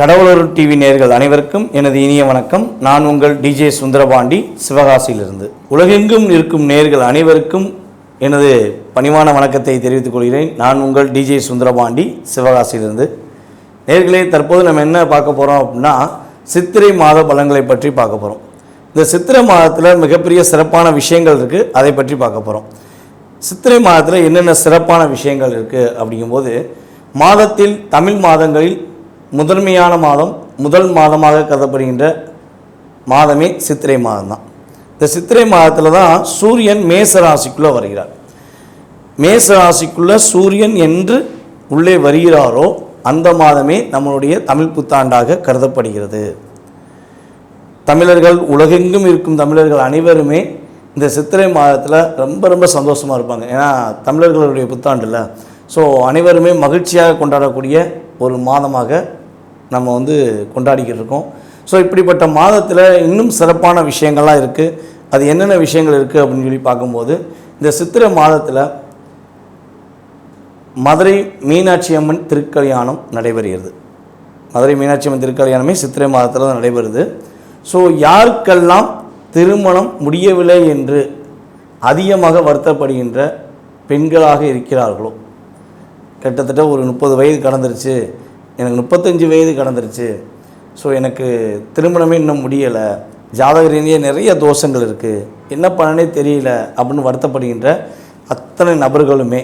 கடவுளூர் TV நேயர்கள் அனைவருக்கும் எனது இனிய வணக்கம். நான் உங்கள் டிஜே சுந்தரபாண்டி, சிவகாசியிலிருந்து. உலகெங்கும் இருக்கும் நேயர்கள் அனைவருக்கும் எனது பணிவான வணக்கத்தை தெரிவித்துக் கொள்கிறேன். நான் உங்கள் டிஜே சுந்தரபாண்டி, சிவகாசியிலிருந்து. நேயர்களே, தற்போது நம்ம என்ன பார்க்க போகிறோம் அப்படின்னா, சித்திரை மாத பலன்களை பற்றி பார்க்க போகிறோம். இந்த சித்திரை மாதத்தில் மிகப்பெரிய சிறப்பான விஷயங்கள் இருக்குது, அதை பற்றி பார்க்க போகிறோம். சித்திரை மாதத்தில் என்னென்ன சிறப்பான விஷயங்கள் இருக்குது அப்படிங்கும்போது, மாதத்தில் தமிழ் மாதங்களில் முதன்மையான மாதம், முதல் மாதமாக கருதப்படுகின்ற மாதமே சித்திரை மாதம் தான். இந்த சித்திரை மாதத்தில் தான் சூரியன் மேச ராசிக்குள்ளே வருகிறார். மேச ராசிக்குள்ளே சூரியன் என்று உள்ளே வருகிறாரோ அந்த மாதமே நம்மளுடைய தமிழ் புத்தாண்டாக கருதப்படுகிறது. தமிழர்கள், உலகெங்கும் இருக்கும் தமிழர்கள் அனைவருமே இந்த சித்திரை மாதத்தில் ரொம்ப சந்தோஷமாக இருப்பாங்க. ஏன்னா தமிழர்களுடைய புத்தாண்டு இல்லை. ஸோ அனைவருமே மகிழ்ச்சியாக கொண்டாடக்கூடிய ஒரு மாதமாக நம்ம கொண்டாடிக்கிட்டு இருக்கோம். ஸோ இப்படிப்பட்ட மாதத்தில் இன்னும் சிறப்பான விஷயங்கள்லாம் இருக்குது. அது என்னென்ன விஷயங்கள் இருக்குது அப்படின்னு சொல்லி பார்க்கும்போது, இந்த சித்திரை மாதத்தில் மதுரை மீனாட்சி அம்மன் திருக்கல்யாணம் நடைபெறுகிறது. மதுரை மீனாட்சி அம்மன் திருக்கல்யாணமே சித்திரை மாதத்தில் தான் நடைபெறுது. ஸோ யாருக்கெல்லாம் திருமணம் முடியவில்லை என்று அதிகமாக வருத்தப்படுகின்ற பெண்களாக இருக்கிறார்களோ, கிட்டத்தட்ட ஒரு 30 வயது கடந்துருச்சு, எனக்கு 35 வயது கடந்துருச்சு, ஸோ எனக்கு திருமணமே இன்னும் முடியலை, ஜாதக ரீதியாக நிறைய தோஷங்கள் இருக்குது, என்ன பண்ணனே தெரியல அப்படின்னு வருத்தப்படுகின்ற அத்தனை நபர்களுமே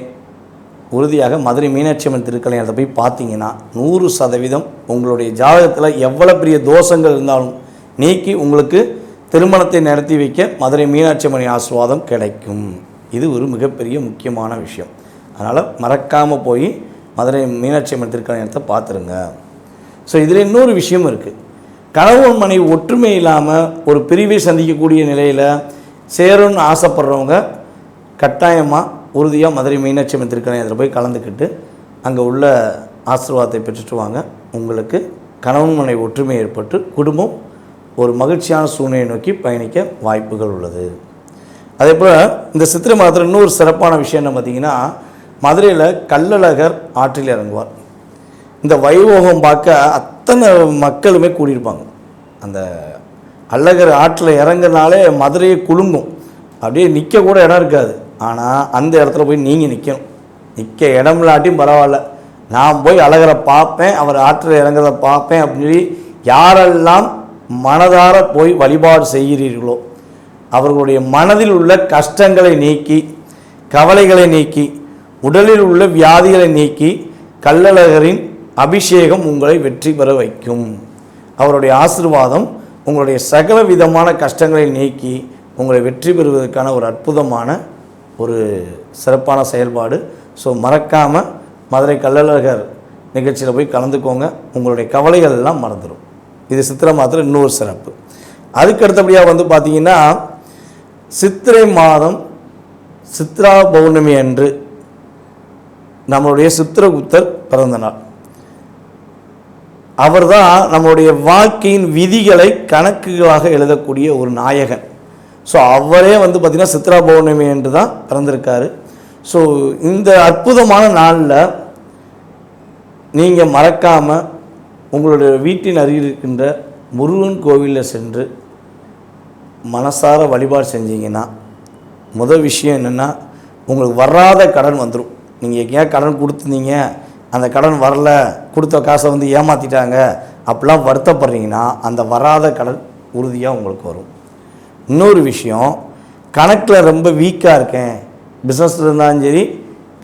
உறுதியாக மதுரை மீனாட்சி அம்மன் திருக்கல்யாணத்தை போய் பார்த்தீங்கன்னா 100% உங்களுடைய ஜாதகத்தில் எவ்வளோ பெரிய தோஷங்கள் இருந்தாலும் நீக்கி உங்களுக்கு திருமணத்தை நடத்தி வைக்க மதுரை மீனாட்சி அம்மன் ஆசீர்வாதம் கிடைக்கும். இது ஒரு மிகப்பெரிய முக்கியமான விஷயம். அதனால் மறக்காமல் போய் மதுரை மீனாட்சி அம்மன் திருக்கல்யாணத்தை பார்த்துருங்க. ஸோ இதில் இன்னொரு விஷயம் இருக்குது. கணவன் மனைவி ஒற்றுமை இல்லாமல் ஒரு பிரிவை சந்திக்கக்கூடிய நிலையில் சேரும்னு ஆசைப்படுறவங்க கட்டாயமாக உறுதியாக மதுரை மீனாட்சி அம்மன் திருக்கல்யாணத்தில் போய் கலந்துக்கிட்டு அங்கே உள்ள ஆசீர்வாதத்தை பெற்றுட்டு வாங்க. உங்களுக்கு கணவன் மனைவி ஒற்றுமை ஏற்பட்டு குடும்பம் ஒரு மகிழ்ச்சியான சூழ்நிலையை நோக்கி பயணிக்க வாய்ப்புகள் உள்ளது. அதே போல் இந்த சித்திரை மாதத்தில் இன்னொரு சிறப்பான விஷயம் என்ன பார்த்திங்கன்னா, மதுரையில் கள்ளழகர் ஆற்றில் இறங்குவார். இந்த வைபோகம் பார்க்க அத்தனை மக்களுமே கூடியிருப்பாங்க. அந்த அழகர் ஆற்றில் இறங்குறதுனாலே மதுரையை குலுங்கும். அப்படியே நிற்க கூட இடம் இருக்காது. ஆனால் அந்த இடத்துல போய் நீங்கள் நிற்கணும். நிற்க இடம் இல்லாட்டியும் பரவாயில்ல, நான் போய் அழகரை பார்ப்பேன், அவர் ஆற்றில் இறங்குறத பார்ப்பேன் அப்படின்னு சொல்லி யாரெல்லாம் மனதார போய் வழிபாடு செய்கிறீர்களோ அவர்களுடைய மனதில் உள்ள கஷ்டங்களை நீக்கி, கவலைகளை நீக்கி, உடலில் உள்ள வியாதிகளை நீக்கி கள்ளழகரின் அபிஷேகம் உங்களை வெற்றி பெற வைக்கும். அவருடைய ஆசீர்வாதம் உங்களுடைய சகல விதமான கஷ்டங்களை நீக்கி உங்களை வெற்றி பெறுவதற்கான ஒரு அற்புதமான ஒரு சிறப்பான செயல்பாடு. ஸோ மறக்காமல் மதுரை கள்ளழகர் நிகழ்ச்சியில் போய் கலந்துக்கோங்க. உங்களுடைய கவலைகள் எல்லாம் மறந்துடும். இது சித்திரை மாதத்தில் இன்னொரு சிறப்பு. அதுக்கு அடுத்தபடியாக பார்த்திங்கன்னா, சித்திரை மாதம் சித்ரா பௌர்ணமி அன்று நம்மளுடைய சித்திரகுப்தர் பிறந்த நாள். அவர் தான் நம்மளுடைய வாழ்க்கையின் விதிகளை கணக்குகளாக எழுதக்கூடிய ஒரு நாயகன். ஸோ அவரே பார்த்திங்கன்னா சித்ரா பௌர்ணமி என்று தான் பிறந்திருக்காரு. ஸோ இந்த அற்புதமான நாளில் நீங்கள் மறக்காமல் உங்களுடைய வீட்டின் அருகில் இருக்கின்ற முருகன் கோவிலில் சென்று மனசார வழிபாடு செஞ்சீங்கன்னா, முதல் விஷயம் என்னென்னா, உங்களுக்கு வராத கடன் வந்துடும். நீங்கள் எங்கேயா கடன் கொடுத்துருந்தீங்க, அந்த கடன் வரல, கொடுத்த காசை ஏமாற்றிட்டாங்க அப்படிலாம் வருத்தப்படுறீங்கன்னா, அந்த வராத கடன் உறுதியாக உங்களுக்கு வரும். இன்னொரு விஷயம், கணக்கில் ரொம்ப வீக்காக இருக்கேன், பிஸ்னஸில் இருந்தாலும் சரி,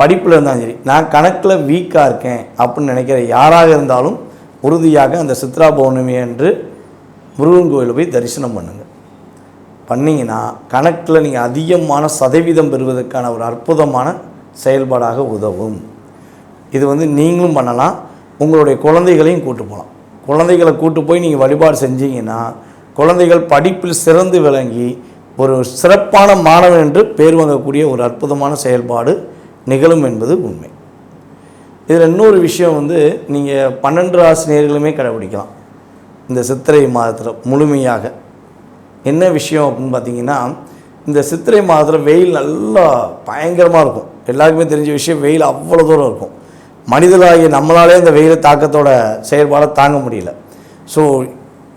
படிப்பில் இருந்தாலும் சரி, நான் கணக்கில் வீக்காக இருக்கேன் அப்படின்னு நினைக்கிற யாராக இருந்தாலும் உறுதியாக அந்த சித்ரா பௌர்ணமி அன்று முருகன் கோயிலில் போய் தரிசனம் பண்ணுங்கள். பண்ணிங்கன்னா கணக்கில் நீங்கள் அதிகமான சதவீதம் பெறுவதற்கான ஒரு அற்புதமான செயல்பாடாக உதவும். இது நீங்களும் பண்ணலாம், உங்களுடைய குழந்தைகளையும் கூட்டு போகலாம். குழந்தைகளை கூட்டு போய் நீங்கள் வழிபாடு செஞ்சீங்கன்னா குழந்தைகள் படிப்பில் சிறந்து விளங்கி ஒரு சிறப்பான மாணவன் என்று பேர் வாங்கக்கூடிய ஒரு அற்புதமான செயல்பாடு நிகழும் என்பது உண்மை. இதில் இன்னொரு விஷயம் நீங்கள் 12 ராசி நேயர்களுமே கடைபிடிக்கலாம் இந்த சித்திரை மாதத்தில் முழுமையாக. என்ன விஷயம் அப்படின்னு பார்த்தீங்கன்னா, இந்த சித்திரை மாதத்தில் வெயில் நல்லா பயங்கரமாக இருக்கும். எல்லாருக்குமே தெரிஞ்ச விஷயம், வெயில் அவ்வளோ தூரம் இருக்கும். மனிதர்களாகிய நம்மளாலே இந்த வெயில் தாக்கத்தோட செயல்பாடை தாங்க முடியல. ஸோ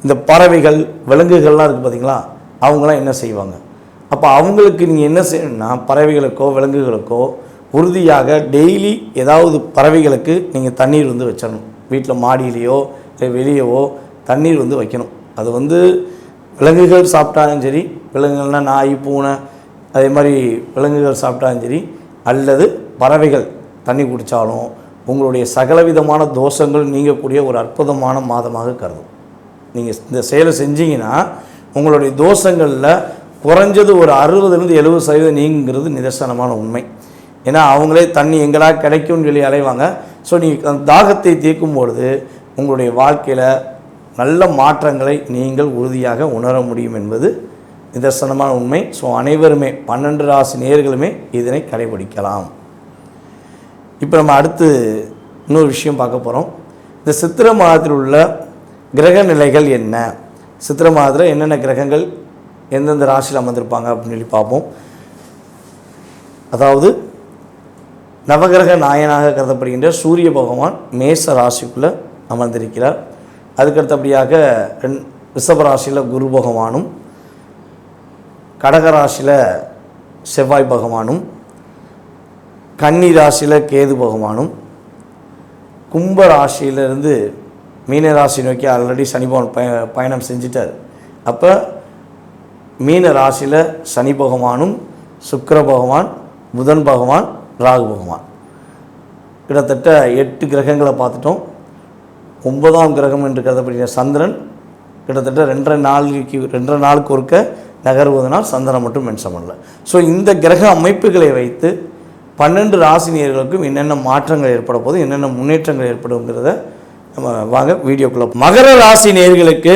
இந்த பறவைகள் விலங்குகள்லாம் இருக்குது பார்த்திங்களா, அவங்களாம் என்ன செய்வாங்க? அப்போ அவங்களுக்கு நீங்கள் என்ன செய்யணும்னா, பறவைகளுக்கோ விலங்குகளுக்கோ உறுதியாக டெய்லி ஏதாவது பறவைகளுக்கு நீங்கள் தண்ணீர் வந்து வச்சிடணும். வீட்டில் மாடியிலையோ இல்லை வெளியவோ தண்ணீர் வந்து வைக்கணும். அது வந்து விலங்குகள் சாப்பிட்டாலும் சரி, விலங்குகள்னால் நாய் பூனை அதே மாதிரி விலங்குகள் சாப்பிட்டாலும் சரி, அல்லது பறவைகள் தண்ணி குடித்தாலும் உங்களுடைய சகலவிதமான தோஷங்கள் நீங்கக்கூடிய ஒரு அற்புதமான மாதமாக கருதும். நீங்கள் இந்த செயலை செஞ்சீங்கன்னா உங்களுடைய தோஷங்களில் குறைஞ்சது ஒரு 60-70% நீங்கிறது நிதர்சனமான உண்மை. ஏன்னா அவங்களே தண்ணி எங்கடா கிடைக்கும்னு சொல்லி அலைவாங்க. ஸோ நீங்கள் அந்த தாகத்தை தீர்க்கும் பொழுது உங்களுடைய வாழ்க்கையில் நல்ல மாற்றங்களை நீங்கள் உறுதியாக உணர முடியும் என்பது நிதர்சனமான உண்மை. ஸோ அனைவருமே 12 ராசி நேயர்களுமே இதனை கடைபிடிக்கலாம். இப்போ நம்ம அடுத்து இன்னொரு விஷயம் பார்க்க போகிறோம். இந்த சித்திரை மாதத்தில் உள்ள கிரக நிலைகள் என்ன, சித்திரை மாதத்தில் என்னென்ன கிரகங்கள் எந்தெந்த ராசியில் அமர்ந்திருப்பாங்க அப்படின்னு சொல்லி பார்ப்போம். அதாவது நவகிரக நாயனாக கருதப்படுகின்ற சூரிய பகவான் மேச ராசிக்குள்ளே அமர்ந்திருக்கிறார். அதுக்கடுத்தபடியாக ரிஷப ராசியில் குரு பகவானும், கடக ராசியில் செவ்வாய் பகவானும், கன்னி ராசியில் கேது பகவானும், கும்ப ராசியிலிருந்து மீன ராசி நோக்கி ஆல்ரெடி சனி பகவான் பயணம் செஞ்சிட்டார். அப்போ மீன ராசியில் சனி பகவானும், சுக்கிர பகவான், புதன் பகவான், ராகு பகவான், கிட்டத்தட்ட 8 கிரகங்களை பார்த்துட்டோம். 9ஆம் கிரகம் என்று கருதப்படுகிற சந்திரன் கிட்டத்தட்ட 2.5 நாளுக்கு ஒருக்க நகர்வதனால் சந்திரன் மட்டும் மென்ஷன் பண்ணல. ஸோ இந்த கிரக அமைப்புகளை வைத்து 12 ராசினியர்களுக்கும் என்னென்ன மாற்றங்கள் ஏற்பட போது, என்னென்ன முன்னேற்றங்கள் ஏற்படுங்கிறத நம்ம வாங்க வீடியோக்குள்ளே. மகர ராசி நேயர்களுக்கு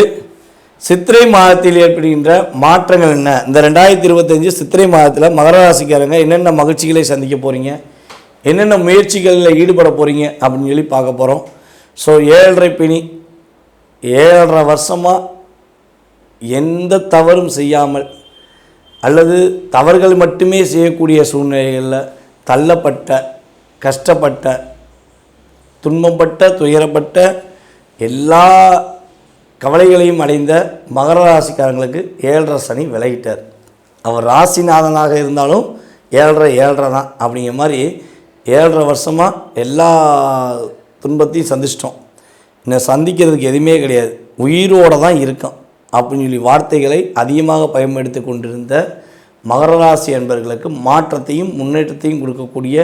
சித்திரை மாதத்தில் ஏற்படுகின்ற மாற்றங்கள் என்ன? இந்த 2025 சித்திரை மாதத்தில் மகர ராசிக்காரங்க என்னென்ன மகிழ்ச்சிகளை சந்திக்க போகிறீங்க, என்னென்ன முயற்சிகளில் ஈடுபட போகிறீங்க அப்படின்னு சொல்லி பார்க்க போகிறோம். ஸோ 7.5 பிணி 7.5 வருஷமாக எந்த தவறும் செய்யாமல் அல்லது தவறுகள் மட்டுமே செய்யக்கூடிய சூழ்நிலைகளில் தள்ளப்பட்ட, கஷ்டப்பட்ட, துன்பப்பட்ட, துயரப்பட்ட, எல்லா கவலைகளையும் அடைந்த மகர ராசிக்காரங்களுக்கு 7.5 சனி விலகிட்டார். அவர் ராசிநாதனாக இருந்தாலும் 7.5 தான். அப்படிங்கிற மாதிரி 7.5 வருஷமாக எல்லா துன்பத்தையும் சந்திச்சிட்டோம். இன்னும் சந்திக்கிறதுக்கு எதுவுமே கிடையாது, உயிரோடு தான் இருக்கும் அப்படின்னு சொல்லி வார்த்தைகளை அதிகமாக பயன்படுத்தி கொண்டிருந்த மகர ராசி என்பவர்களுக்கு மாற்றத்தையும் முன்னேற்றத்தையும் கொடுக்கக்கூடிய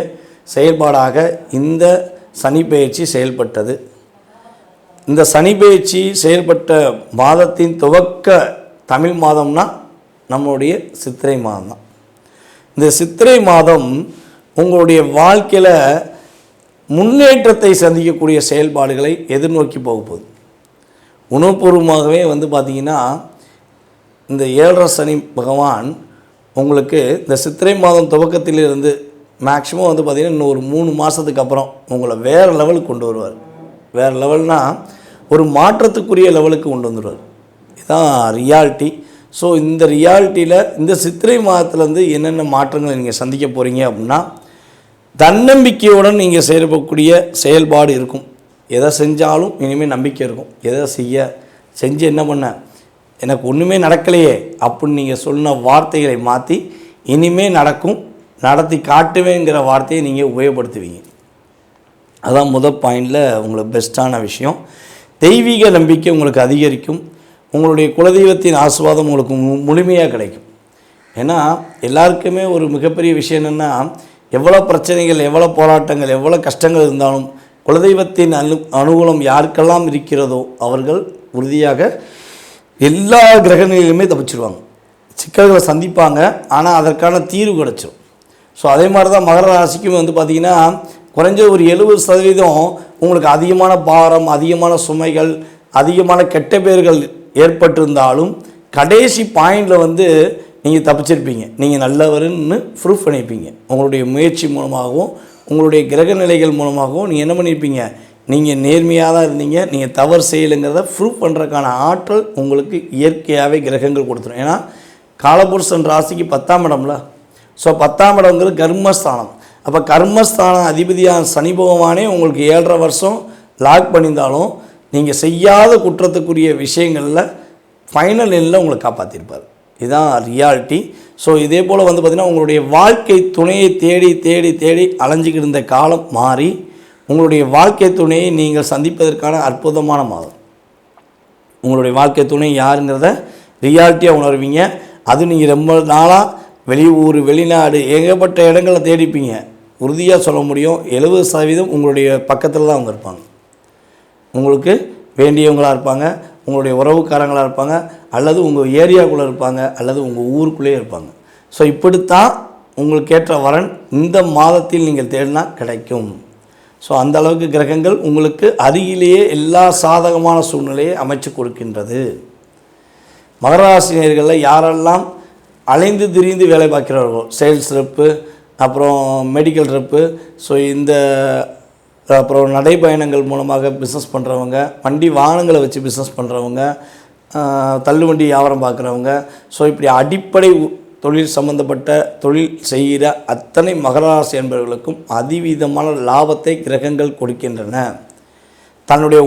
செயல்பாடாக இந்த சனி பெயர்ச்சி செயல்பட்டது. இந்த சனி பெயர்ச்சி செயல்பட்ட மாதத்தின் துவக்க தமிழ் மாதம்னா நம்மளுடைய சித்திரை மாதம் தான். இந்த சித்திரை மாதம் உங்களுடைய வாழ்க்கையில் முன்னேற்றத்தை சந்திக்கக்கூடிய செயல்பாடுகளை எதிர்நோக்கி போக போகுது. உணவுபூர்வமாகவே பார்த்திங்கன்னா இந்த 7.5 சனி பகவான் உங்களுக்கு இந்த சித்திரை மாதம் துவக்கத்திலிருந்து மேக்ஸிமம் பார்த்திங்கன்னா இன்னும் ஒரு 3 மாதத்துக்கு அப்புறம் உங்களை வேறு லெவலுக்கு கொண்டு வருவார். வேறு லெவல்னால் ஒரு மாற்றத்துக்குரிய லெவலுக்கு கொண்டு வந்துடுவார். இதுதான் ரியாலிட்டி. ஸோ இந்த ரியாலிட்டியில் இந்த சித்திரை மாதத்துலேருந்து என்னென்ன மாற்றங்களை நீங்கள் சந்திக்க போகிறீங்க அப்படின்னா, தன்னம்பிக்கையுடன் நீங்கள் செயல்படக்கூடிய செயல்பாடு இருக்கும். எதை செஞ்சாலும் இனிமேல் நம்பிக்கை இருக்கும். எதை செஞ்சு என்ன பண்ண, எனக்கு ஒன்றுமே நடக்கலையே அப்படின்னு நீங்கள் சொன்ன வார்த்தைகளை மாற்றி இனிமேல் நடக்கும், நடத்தி காட்டுவேங்கிற வார்த்தையை நீங்கள் உபயோகப்படுத்துவீங்க. அதான் முதல் பாயிண்டில் உங்களுக்கு பெஸ்ட்டான விஷயம். தெய்வீக நம்பிக்கை உங்களுக்கு அதிகரிக்கும். உங்களுடைய குலதெய்வத்தின் ஆசீர்வாதம் உங்களுக்கு முழுமையாக கிடைக்கும். ஏன்னா எல்லாருக்குமே ஒரு மிகப்பெரிய விஷயம் என்னென்னா, எவ்வளோ பிரச்சனைகள், எவ்வளோ போராட்டங்கள், எவ்வளோ கஷ்டங்கள் இருந்தாலும் குலதெய்வத்தின் அனுகூலம் யாருக்கெல்லாம் இருக்கிறதோ அவர்கள் உறுதியாக எல்லா கிரகங்களிலுமே தப்பிச்சிருவாங்க. சிக்கல்களை சந்திப்பாங்க, ஆனால் அதற்கான தீர்வு கிடச்சிடும். ஸோ அதே மாதிரி தான் மகர ராசிக்கும் பார்த்திங்கன்னா குறைஞ்ச ஒரு 70% உங்களுக்கு அதிகமான பாரம், அதிகமான சுமைகள், அதிகமான கெட்ட பேர்கள் ஏற்பட்டிருந்தாலும் கடைசி பாயிண்டில் நீங்கள் தப்பிச்சிருப்பீங்க. நீங்கள் நல்லவருன்னு ப்ரூஃப் பண்ணியிருப்பீங்க. உங்களுடைய முயற்சி மூலமாகவும் உங்களுடைய கிரக நிலைகள் மூலமாகவும் நீங்கள் என்ன பண்ணியிருப்பீங்க, நீங்கள் நேர்மையாக தான் இருந்தீங்க, நீங்கள் தவறு செய்யலைங்கிறத ப்ரூஃப் பண்ணுறதுக்கான ஆற்றல் உங்களுக்கு இயற்கையாகவே கிரகங்கள் கொடுத்துரும். ஏன்னா காலபுருஷன் ராசிக்கு 10ஆம் இடம்ல. ஸோ 10ஆம் இடங்கிறது கர்மஸ்தானம். அப்போ கர்மஸ்தான அதிபதியான சனி பகவானே உங்களுக்கு 7.5 வருஷம் லாக் பண்ணியிருந்தாலும் நீங்கள் செய்யாத குற்றத்துக்குரிய விஷயங்களில் ஃபைனல் எண்ணில் உங்களை காப்பாற்றிருப்பார். இதுதான் ரியாலிட்டி. ஸோ இதே போல் பார்த்திங்கன்னா உங்களுடைய வாழ்க்கை துணையை தேடி தேடி தேடி அலைஞ்சிக்கிட்டு இருந்த காலம் மாறி உங்களுடைய வாழ்க்கை துணையை நீங்கள் சந்திப்பதற்கான அற்புதமான மாதம். உங்களுடைய வாழ்க்கை துணை யாருங்கிறத ரியாலிட்டியாக உணர்வீங்க. அது நீங்கள் ரொம்ப நாளாக வெளியூர் வெளிநாடு ஏகப்பட்ட இடங்களில் தேடிப்பீங்க. உறுதியாக சொல்ல முடியும் 70% உங்களுடைய பக்கத்தில் தான் அவங்க இருப்பாங்க. உங்களுக்கு வேண்டியவங்களாக இருப்பாங்க, உங்களுடைய உறவுக்காரங்களாக இருப்பாங்க, அல்லது உங்கள் ஏரியாவுக்குள்ளே இருப்பாங்க, அல்லது உங்கள் ஊருக்குள்ளேயே இருப்பாங்க. ஸோ இப்படித்தான் உங்களுக்கு ஏற்ற வரன் இந்த மாதத்தில் நீங்கள் தேடினா கிடைக்கும். ஸோ அந்த அளவுக்கு கிரகங்கள் உங்களுக்கு அருகிலேயே எல்லா சாதகமான சூழ்நிலையை அமைச்சு கொடுக்கின்றது. மகர ராசினியர்களில் யாரெல்லாம் அலைந்து திரிந்து வேலை பார்க்கிறார்களோ, சேல்ஸ் ரெப்பு, அப்புறம் மெடிக்கல் ரெப்பு, ஸோ இந்த அப்புறம் நடைப்பயணங்கள் மூலமாக பிஸ்னஸ் பண்ணுறவங்க, வண்டி வாகனங்களை வச்சு பிஸ்னஸ் பண்ணுறவங்க, தள்ளுவண்டி வியாபாரம் பார்க்குறவங்க, ஸோ இப்படி அடிப்படை தொழில் சம்பந்தப்பட்ட தொழில் செய்கிற அத்தனை மகர ராசி என்பவர்களுக்கும் அதிவிதமான லாபத்தை கிரகங்கள் கொடுக்கின்றன. தன்னுடைய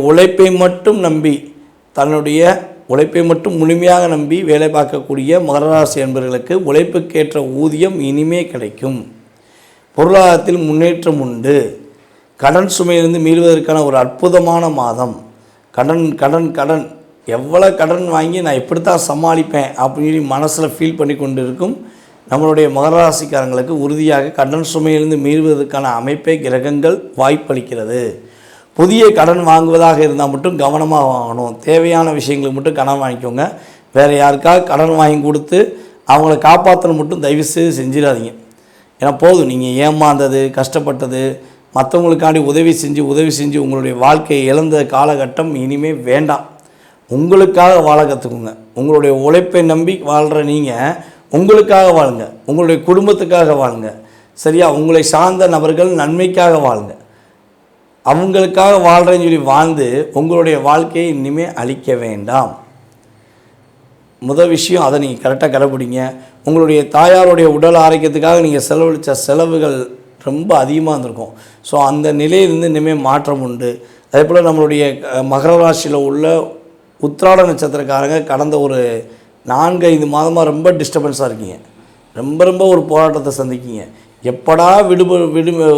உழைப்பை மட்டும் முழுமையாக நம்பி வேலை பார்க்கக்கூடிய மகர ராசி என்பவர்களுக்கு உழைப்புக்கேற்ற ஊதியம் இனிமே கிடைக்கும். பொருளாதாரத்தில் முன்னேற்றம் உண்டு. கடன் சுமையிலிருந்து மீள்வதற்கான ஒரு அற்புதமான மாதம். கடன் எவ்வளோ கடன் வாங்கி நான் எப்படித்தான் சமாளிப்பேன் அப்படின்னு மனசில் ஃபீல் பண்ணி கொண்டு இருக்கும் நம்மளுடைய மகர ராசிக்காரங்களுக்கு உறுதியாக கடன் சுமையிலிருந்து மீள்வதற்கான அமைப்பை கிரகங்கள் வாய்ப்பளிக்கிறது. புதிய கடன் வாங்குவதாக இருந்தால் மட்டும் கவனமாக வாங்கணும். தேவையான விஷயங்களுக்கு மட்டும் கடன் வாங்கிக்கோங்க. வேறு யாருக்காக கடன் வாங்கி கொடுத்து அவங்கள காப்பாற்றணும் மட்டும் தயவுசெய்து செஞ்சிடாதீங்க. ஏன்னா போதும், நீங்கள் ஏமாந்தது, கஷ்டப்பட்டது, மற்றவங்களுக்காண்டி உதவி செஞ்சு உங்களுடைய வாழ்க்கையை இழந்த காலகட்டம் இனிமேல் வேண்டாம். உங்களுக்காக வாழ கற்றுக்குங்க. உங்களுடைய உழைப்பை நம்பி வாழ்கிற நீங்கள் உங்களுக்காக வாழுங்க, உங்களுடைய குடும்பத்துக்காக வாழுங்க. சரியா? உங்களை சார்ந்த நபர்கள் நன்மைக்காக வாழுங்க. அவங்களுக்காக வாழ்கிறேன்னு சொல்லி வாழ்ந்து உங்களுடைய வாழ்க்கையை இனிமேல் அழிக்க வேண்டாம். முதல் விஷயம், அதை நீங்கள் கரெக்டாக கடைப்பிடிங்க. உங்களுடைய தாயாருடைய உடல் ஆரோக்கியத்துக்காக நீங்கள் செலவழித்த செலவுகள் ரொம்ப அதிகமாக இருந்திருக்கும். ஸோ அந்த நிலையிலிருந்து இனிமேல் மாற்றம் உண்டு. அதே போல் நம்மளுடைய மகர ராசியில் உள்ள உத்திராட நட்சத்திரக்காரங்க கடந்த ஒரு 4-5 மாதமாக ரொம்ப டிஸ்டர்பன்ஸாக இருக்கீங்க. ரொம்ப ஒரு போராட்டத்தை சந்திக்கிங்க. எப்படா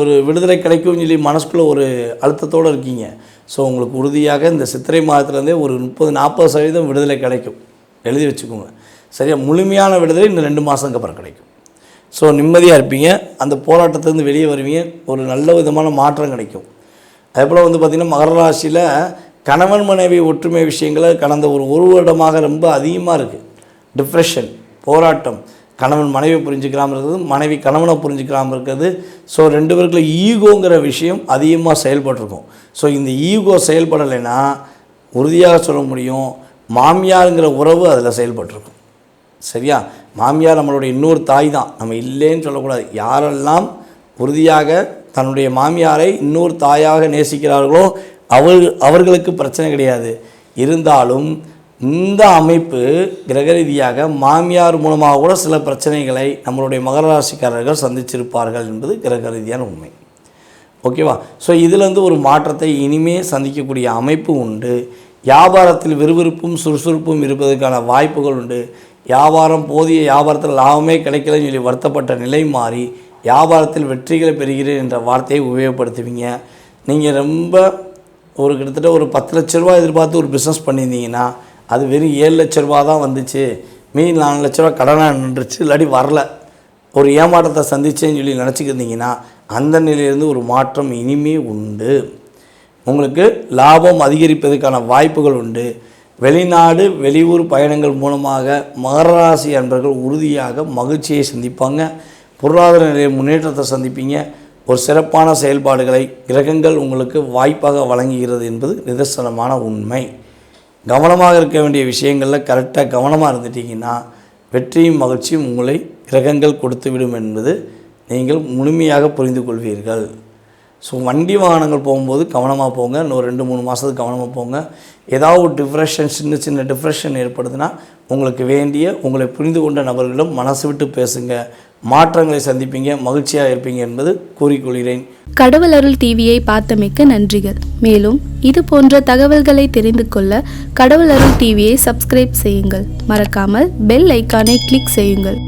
ஒரு விடுதலை கிடைக்கும்னு சொல்லி மனசுக்குள்ளே ஒரு அழுத்தத்தோடு இருக்கீங்க. ஸோ உங்களுக்கு உறுதியாக இந்த சித்திரை மாதத்துலேருந்தே ஒரு 30-40% விடுதலை கிடைக்கும். எழுதி வச்சுக்கோங்க. சரியா? முழுமையான விடுதலை இன்னும் 2 மாதத்துக்கு அப்புறம் கிடைக்கும். ஸோ நிம்மதியாக இருப்பீங்க. அந்த போராட்டத்திலேருந்து வெளியே வருவீங்க. ஒரு நல்ல விதமான மாற்றம் கிடைக்கும். அதே போல் பார்த்திங்கன்னா மகர ராசியில் கணவன் மனைவி ஒற்றுமை விஷயங்களை கடந்த ஒரு வருடமாக ரொம்ப அதிகமாக இருக்குது. டிப்ரெஷன், போராட்டம், கணவன் மனைவி புரிஞ்சுக்காமல் இருக்கிறது, மனைவி கணவனை புரிஞ்சுக்காமல் இருக்கிறது. ஸோ 2 பேருக்குள்ள ஈகோங்கிற விஷயம் அதிகமாக செயல்பட்டுருக்கும். ஸோ இந்த ஈகோ செயல்படலைன்னா உறுதியாக சொல்ல முடியும், மாமியாருங்கிற உறவு அதில் செயல்பட்டுருக்கும். சரியா? மாமியார் நம்மளுடைய இன்னொரு தாய் தான், நம்ம இல்லைன்னு சொல்லக்கூடாது. யாரெல்லாம் உறுதியாக தன்னுடைய மாமியாரை இன்னொரு தாயாக நேசிக்கிறார்களோ அவர்களுக்கு பிரச்சனை கிடையாது. இருந்தாலும் இந்த அமைப்பு கிரக ரீதியாக மாமியார் மூலமாக கூட சில பிரச்சனைகளை நம்மளுடைய மகர ராசிக்காரர்கள் சந்திச்சிருப்பார்கள் என்பது கிரக ரீதியான உண்மை. ஓகேவா? ஸோ இதிலேருந்து ஒரு மாற்றத்தை இனிமே சந்திக்கக்கூடிய அமைப்பு உண்டு. வியாபாரத்தில் விறுவிறுப்பும் சுறுசுறுப்பும் இருப்பதற்கான வாய்ப்புகள் உண்டு. போதிய வியாபாரத்தில் லாபமே கிடைக்கலன்னு சொல்லி வருத்தப்பட்ட நிலை மாறி வியாபாரத்தில் வெற்றிகளை பெறுகிறேன் என்ற வார்த்தையை உபயோகப்படுத்துவீங்க. நீங்கள் ரொம்ப கிட்டத்தட்ட ஒரு 10 லட்ச ரூபா எதிர்பார்த்து ஒரு பிஸ்னஸ் பண்ணியிருந்தீங்கன்னா அது வெறும் 7 லட்ச ரூபா தான் வந்துச்சு. மீதி 4 லட்ச ரூபா கடனாக நின்றுச்சு, இல்லாட்டி வரல, ஒரு ஏமாற்றத்தை சந்திச்சேன்னு சொல்லி நினச்சிக்கிருந்தீங்கன்னா அந்த நிலையிலிருந்து ஒரு மாற்றம் இனிமே உண்டு. உங்களுக்கு லாபம் அதிகரிப்பதற்கான வாய்ப்புகள் உண்டு. வெளிநாடு வெளியூர் பயணங்கள் மூலமாக மகர ராசி அன்பர்கள் உறுதியாக மகிழ்ச்சியை சந்திப்பாங்க. பொருளாதார நிலைய முன்னேற்றத்தை சந்திப்பீங்க. ஒரு சிறப்பான செயல்பாடுகளை கிரகங்கள் உங்களுக்கு வாய்ப்பாக வழங்குகிறது என்பது நிதர்சனமான உண்மை. கவனமாக இருக்க வேண்டிய விஷயங்களில் கரெக்டாக கவனமாக இருந்துட்டிங்கன்னா வெற்றியும் மகிழ்ச்சியும் உங்களை கிரகங்கள் கொடுத்துவிடும் என்பது நீங்கள் முழுமையாக புரிந்து கொள்வீர்கள். ஸோ வண்டி வாகனங்கள் போகும்போது கவனமாக போங்க. இன்னும் 2-3 மாதத்துக்கு கவனமாக போங்க. ஏதாவது ஒரு டிப்ரெஷன், சின்ன டிப்ரெஷன் ஏற்படுதுன்னா உங்களுக்கு வேண்டிய உங்களை புரிந்து கொண்ட நபர்களிடம் மனசு விட்டு பேசுங்க. மாற்றங்களை சந்திப்பீங்க, மகிழ்ச்சியாக இருப்பீங்க என்பது கூறிக்கொள்கிறேன். கடவுள் அருள் டிவியை பார்த்தமைக்கு நன்றிகள். மேலும் இது போன்ற தகவல்களை தெரிந்து கொள்ள கடவுள் அருள் டிவியை சப்ஸ்கிரைப் செய்யுங்கள். மறக்காமல் பெல் ஐக்கானை கிளிக் செய்யுங்கள்.